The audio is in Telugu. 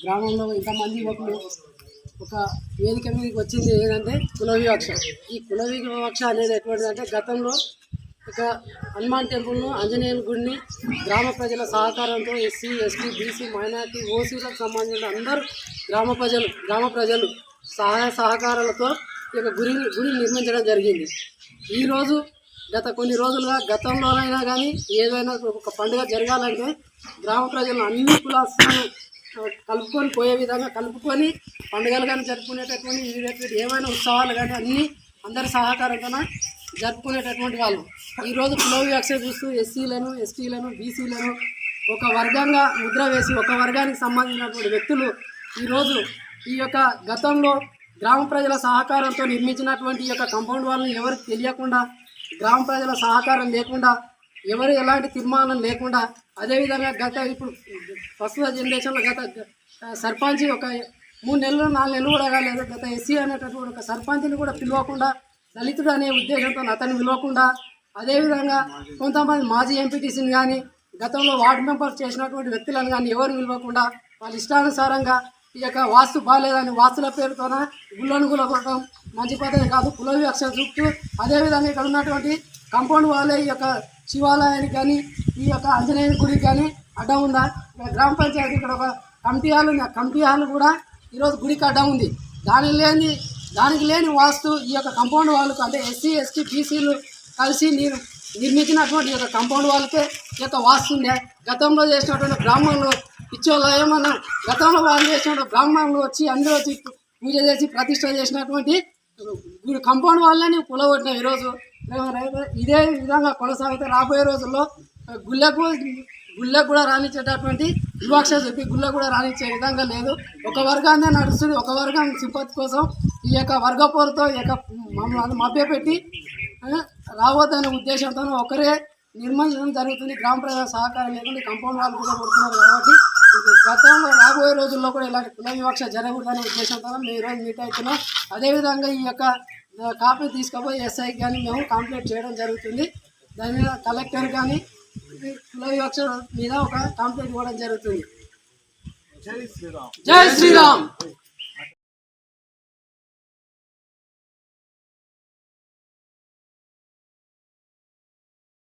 గ్రామంలో ఇంతమంది యువకులు ఒక వేదిక మీదకి వచ్చింది ఏంటంటే కుల వివక్ష. ఈ కుల వివక్ష అనేది ఎటువంటిదంటే గతంలో ఒక హనుమాన్ టెంపుల్ను ఆంజనేయుల గుడిని గ్రామ ప్రజల సహకారంతో ఎస్సీ ఎస్టీ బీసీ మైనార్టీ ఓసీలకు సంబంధించిన అందరూ గ్రామ ప్రజలు సహాయ సహకారాలతో ఈ యొక్క గుడి నిర్మించడం జరిగింది. ఈరోజు గత కొన్ని రోజులుగా గతంలోనైనా కానీ ఏదైనా ఒక పండుగ జరగాలంటే గ్రామ ప్రజలను అన్ని కులాలను కలుపుకొని పోయే విధంగా కలుపుకొని పండుగలు కానీ జరుపుకునేటటువంటి ఏమైనా ఉత్సవాలు కానీ అన్నీ అందరి సహకారంతో జరుపుకునేటటువంటి వాళ్ళు ఈరోజు కుల వివక్ష చూస్తూ ఎస్సీలను ఎస్టీలను బీసీలను ఒక వర్గంగా ముద్ర వేసి ఒక వర్గానికి సంబంధించినటువంటి వ్యక్తులు ఈరోజు ఈ యొక్క గతంలో గ్రామ ప్రజల సహకారంతో నిర్మించినటువంటి ఈ యొక్క కాంపౌండ్ వాళ్ళని ఎవరికి తెలియకుండా గ్రామ ప్రజల సహకారం లేకుండా ఎవరు ఎలాంటి తీర్మానం లేకుండా అదేవిధంగా ఇప్పుడు ప్రస్తుత జనరేషన్లో సర్పంచ్ ఒక 3 నెలలు 4 నెలలు కూడా కాలేదు ఎస్సీ అనేటటువంటి ఒక సర్పంచ్ని కూడా పిలవకుండా దళితుడు అనే ఉద్దేశంతో అతన్ని పిలవకుండా అదేవిధంగా కొంతమంది మాజీ ఎంపీటీసీని కానీ గతంలో వార్డు మెంబర్ చేసినటువంటి వ్యక్తులను కానీ ఎవరు పిలవకుండా వాళ్ళ ఇష్టానుసారంగా ఈ యొక్క వాస్తు బాగాలేదని వాస్తుల పేరుతోన గుళ్ళను గులగొట్టడం మంచి పద్ధతి కాదు. కుల వివక్ష చూపుతూ అదేవిధంగా ఇక్కడ ఉన్నటువంటి కాంపౌండ్ వాళ్ళే ఈ యొక్క శివాలయానికి కానీ ఈ యొక్క ఆంజనేయ గుడికి కానీ అడ్డం ఉందా? గ్రామ పంచాయతీ ఇక్కడ ఒక కమిటీ హాల్ ఉంది. ఆ కమిటీ హాల్ కూడా ఈరోజు గుడికి అడ్డం ఉంది. దానికి లేని వాస్తు ఈ యొక్క కాంపౌండ్ వాళ్ళకు అంటే ఎస్సీ ఎస్టీ బీసీలు కలిసి నిర్మించినటువంటి ఈ యొక్క కాంపౌండ్ వాళ్ళకే ఈ యొక్క వాస్తు ఉండే. గతంలో చేసినటువంటి బ్రాహ్మణులు పిచ్చోళ్ళు ఏమన్నా గతంలో వాళ్ళు చేసినటువంటి బ్రాహ్మణులు వచ్చి అందరూ వచ్చి పూజ చేసి ప్రతిష్ట చేసినటువంటి కాంపౌండ్ వాళ్ళని కులగొట్టిన ఈరోజు ఇదే విధంగా కొనసాగితే రాబోయే రోజుల్లో గుళ్ళకు కూడా రాణించేటటువంటి వివక్ష చెప్పి గుళ్ళకు కూడా రాణించే విధంగా లేదు. ఒక వర్గాన్నే నడుస్తుంది. ఒక వర్గం సింపతి కోసం ఈ యొక్క వర్గపోరుతో ఈ యొక్క మమ్మల్ని మభ్యపెట్టి రావద్దనే ఉద్దేశంతో ఒకరే నిర్మించడం జరుగుతుంది. గ్రామ ప్రజల సహకారం లేకుండా కాంపౌండ్ వాళ్ళు కూడా కొడుతున్నారు. కాబట్టి గతంలో రాబోయే రోజుల్లో కూడా ఇలాంటి కుల వివక్ష జరగకూడదనే ఉద్దేశంతో మేము ఈరోజు మీట్ అవుతున్నాం. అదేవిధంగా ఈ యొక్క కాపీ తీసుకుపోయి ఎస్ఐకి కానీ మేము కంప్లైంట్ చేయడం జరుగుతుంది. దాని మీద కలెక్టర్ కానీ కుల వివక్ష మీద ఒక కంప్లైంట్ ఇవ్వడం జరుగుతుంది. జై శ్రీరామ్.